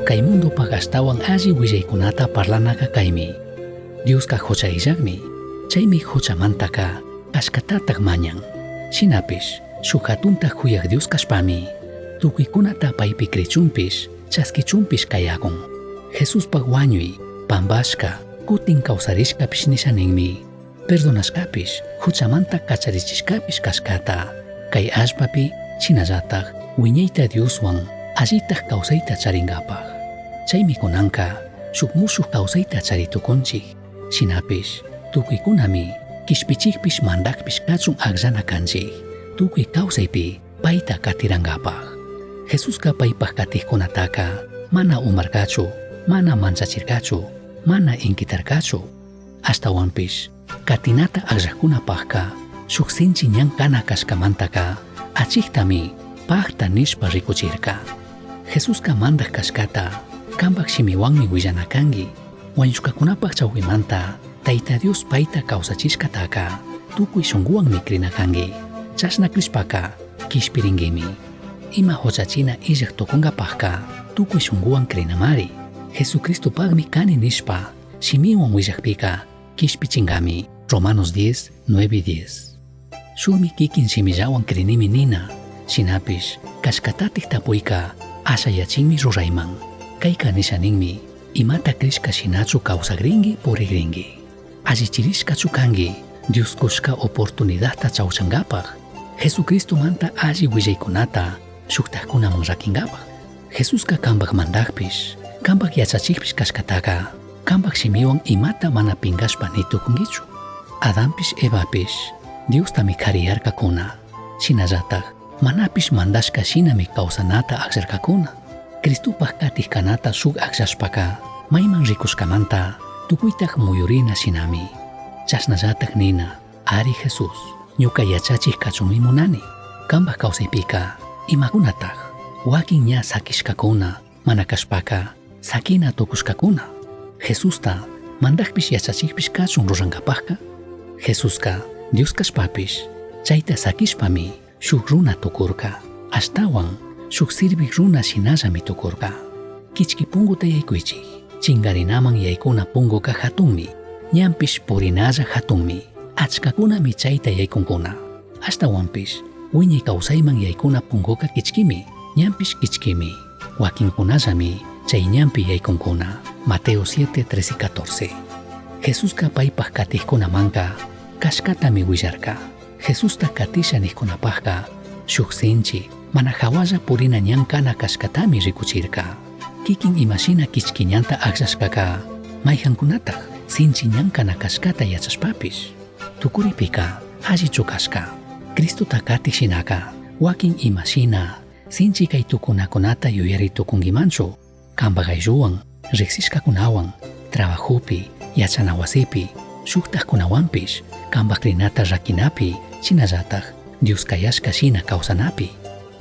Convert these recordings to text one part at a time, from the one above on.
kay mundo pagastawan alli willaykunata parlanaqa kaymi. Diosqa huchayllaqmi, chaymi huchamantaka kashkatataq mañan. Shinapish shuk hatuntaq huyaq Dios kashpami, tukuykunata paypi krichunpish, chaskichunpish kayakun. Jesuspaq wañuy, pambashka, kutin kawsarishkapish nishaninmi, perdonashkapish, huchamanta kacharichishkapish kashkata, kay allpapi chinallataq wiñayta Dioswan allitaq kawsayta charingapaq. Chaymi kunanqa shuk mushuq kawsayta charitukunchik, shinapish tukuykunami kishpichikpish mandaqpish kachun aqllana kanchik, tukuy kawsaypi payta katirangapaq. Jesusqa paypaq katiqkunataqa mana umarqachu, mana manchachirqachu, mana inkitarqachu. Ashtawanpish katinata aqllaqkunapaqqa shuk sinchi ñan kana kashkamantaqa achiqtami paqta nishpa rikuchirqa. Jesusqa mandaq kashkata kanpaq shimiwanmi willanakanki, wañushqakunapaq chawpimanta Tayta Dios payta kawsachishkataqa tukuy shunquwanmi krinakanki. Chashna krishpaqa kishpirinkimi. Ima huchachina illaq tukunkapaqqa tukuy shunquwan krinamari. Jesucristopaqmi kani nishpa shimiwan willaqpiqa kishpichinkami. Romanos 10:9-10. Shukmi kikin shimillawan krinimi nina, shinapish kashkatatiq tapuyqa ashayachinmi rurayman. Kayqa nishaninmi imata krishka shinachu kawsakrinki purikrinki. Allichirishkachu kanki Dios kushka oportunidadta chawchankapaq, Jesucristomanta alli willaykunata shuktaqkunaman rakinkapaq. Jesusqa kanpaq mandaqpish, kanpaq yachachikpish kashkataqa kanpaq shimiwan imata mana pinkashpa nitukunkichu. Adampish Evapish Diostami kariyarkakuna, shinallataq manapish mandashka shinami kawsanata aqllarkakuna. Cristupaq katiqkanata shuk aqllashpaqa mayman rikushkamanta tukuytaq muyurina shinami. Chashnallataq nina, ari Jesus, ñuka yachachiq kachunmi munani. Kanpaq kawsaypiqa imakunataq wakin ña sakishkakuna mana kashpaqa sakina tukushkakuna. Jesusta mandaqpish yachachikpish kachun rurankapaqqa. Jesusqa Dios kashpapish chayta sakishpami shuk runa tukurqa, ashtawan shuk sirviq runa shinallami tukurqa. Kichki punguta yaykuychik, chinkarinaman yaykuna punguqa hatunmi, ñanpish purinalla hatunmi, achkakunami chayta yaykunkuna. Ashtawanpish wiñay kawsayman yaykuna punguqa kichkimi, ñanpish kichkimi, wakinkunallami chay ñanpi yaykunkuna. Mateo 7:13-14. Jesusqa paypaq katiqkunamanqa kashkatami willarqa. Jesusta katisha niqkunapaqqa shuk sinchi mana hawalla purina ñan kana kashkatami rikuchirqa. Kikin imashina kichkiñanta aqllashpaqa mayqankunataq sinchi ñan kana kashkata yachashpapish tukuripiqa allichu kashka. Cristota katiq shinaqa wakin imashina sinchi kay tukunakunata yuyaritukunkimanchu, kanpaq aylluwan, riqsishkakunawan, trabajupi, yachana wasipi, shuktaqkunawanpish kanpaq rinata rakinapi, shinallataq Dios kayashka shina kawsanapi.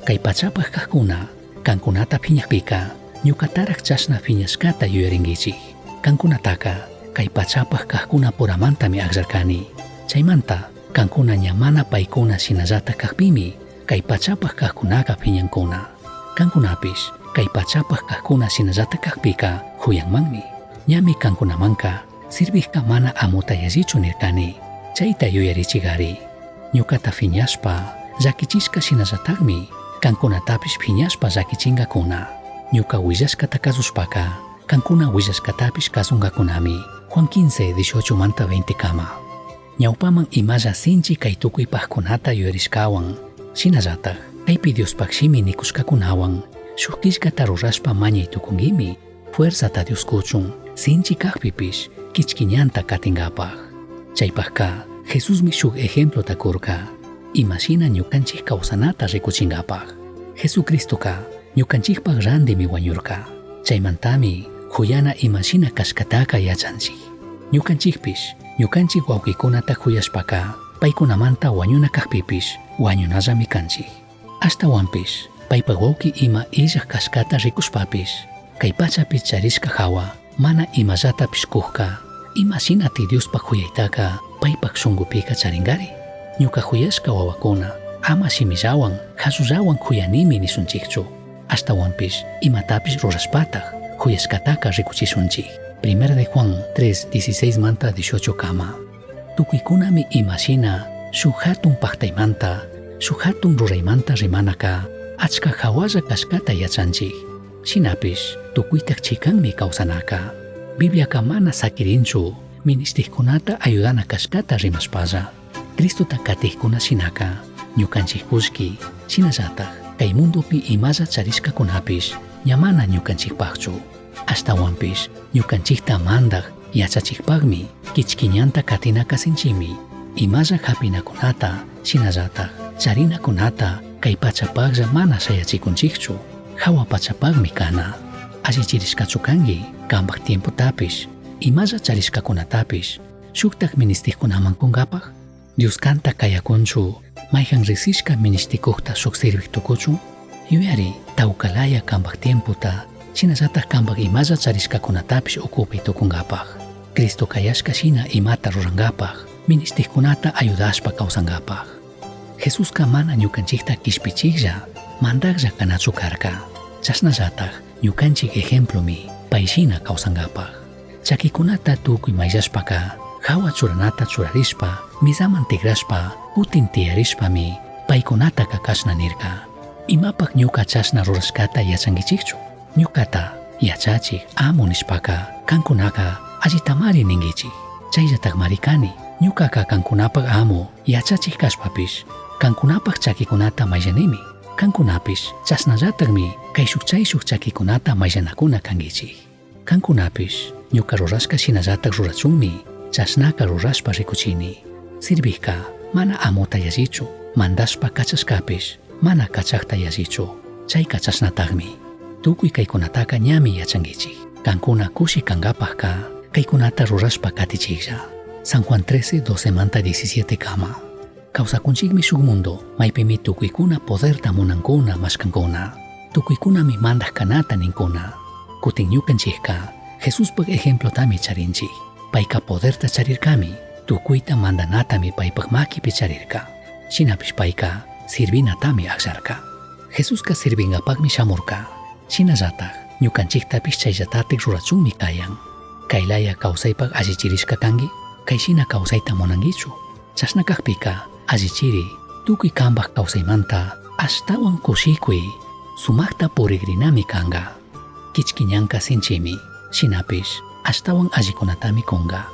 Kay pachapaq kaqkuna kankunata phiñaqpiqa ñukataraq chashna phiñashkata yuyarinkichik. Kankunataqa kay pachapaq kaqkuna puramantami aqllarkani. Chaymanta kankuna ña mana paykuna shinallataq kaqpimi kay pachapaq kaqkunaqa phiñankuna. Kankunapish kay pachapaq kaqkuna shinallataq kaqpiqa huyanmanmi. Ñami kankunamanqa sirviqqa mana amuta yallichu nirkani. Chayta yuyarichigari. Ñukata phiñashpa llakichishka shinallataqmi kankunatapish phiñashpa llakichinkakuna. Ñuka willashkata kasushpaqa kankuna willashkatapish kasunkakunami. Juan 15:18 manta 20 kama. Ñawpaman imalla sinchi kay tukuypaqkunata yuyarishkawan, shinallataq kaypi Diospaq shimi nikushkakunawan shuk killkata rurashpa mañay tukunkimi. Fuerzata Dios kuchun sinchi kaqpipish kichkiñanta katinkapaq. Chaypaqqa Jesusmi shuk ejemplota kurqa, imashina ñukanchik kawsanata rikuchinkapaq. Jesucristoqa ñukanchikpaq randimi wañurqa. Chaymantami huyana imashina kashkataqa yachanchik. Ñukanchikpish ñukanchik wawqikunata huyashpaqa paykunamanta wañuna kaqpipish wañunallami kanchik. Ashtawanpish paypaq wawqi ima illaq kashkata rikushpapish kay pachapi charishka hawa mana imallatapish kuqqa, imashinati Diospaq huyaytaqa paypaq shunqupika charinkari. Ñuka huyashka wawakuna ama shimillawan hasullawan huyanimi nisunchikchu. Ashtawanpish imatapish rurashpataq kuyashkataka rikuchishunchik. Primera de Juan 3:16 manta 18 kama. Tukuykunami imashina shuk hatun paqtaymanta, shuk hatun ruraymanta rimanaka achka hawalla kashkata yachanchik. Shinapish tukuytak chikanmi kawsanaka. Bibliaka mana sakirinchu ministiqkunata ayudana kashkata rimashpalla. Cristota katiqkuna shinaka ñukanchik kullki shinallatak kay mundupi imalla charishkakunapish ñamana ñukanchikpaqchu. Ashtawanpish ñukanchikta mandaq yachachikpaqmi kichkiñanta katinaka sinchimi imalla hapinakunata shinallatak charinakunata kay pachapaqlla mana shayachikunchikchu. Hawa pachapaqmi kana. Allichirishkachu kanki kanpaq tiemputapish imalla charishkakunatapish shuktak ministiqkunaman kunkapaq. Dios kanta kayakunchu mayjan risishka ministikuqta shuk sirviq tukuchun. Yuyari tawkalaya kanpaq tiemputa shinallatak kanpaq imalla charishkakunatapish ukupay tukunkapaq. Cristo kayashka shina imata rurankapaq ministiqkunata ayudashpa kawsankapaq. Jesuska mana ñukanchikta kishpichiklla mandaqlla kanachu karka. Chasnallatak ñukanchik ejemplomi payshina kawsankapaq. Chakikunata tukuy mayllashpaka hawa churanata churarishpa misaman tigrashpa kutin tiyarishpami paykunata kakashna nirka. Imapaq ñuka chashna rurashkata yachankichikchu. Ñukata yachachik amo nishpaka kankunaka allitamari ninkichik. Chayllatak marikani ñukaka kankunapaq amo yachachik kashpapish kankunapaq chakikunata mayllanimi. Kankunapish chasnallatakmi kay shuk chakikunata mayllanakuna kankichik. Kankunapish ñuka rurashka shinallatak rurachunmi chasnaka rurashpa rikuchini. Sirviqka mana amuta yallichu mandashpa kachashkapish mana kachaqta yallichu. Chayka chasnatakmi tukuy kaykunataka ñami yachankichik. Kankuna kushi kankapaqka kaykunata rurashpa katichiklla. San Juan 13:12 manta 17 kama. Kawsakunchikmi shuk mundo maypimi tukuykuna poderta munankuna mashkankuna. Tukuykunami mandaq kanata ninkuna. Kutin ñukanchikka Jesuspaq ejemplotami charinchik. Payka poderta charirkami tukuyta mandanatami paypaq makipi charirka. Shinapish payka sirvinatami aksharka. Jesuska sirvinkapaqmi shamurka. Shinallatak ñukanchiktapish chayllatatik rurachunmi kayan. Kaylaya kawsaypaq allichirishka kanki kayshina kawsayta munankichu. Chashna kaqpika allichiri tukuy kanpaq kawsaymanta ashtawan kushikuy sumakta purigrinami kanka. Kichkiñanka sinchimi shinapish ashtawan allikunatami kunka.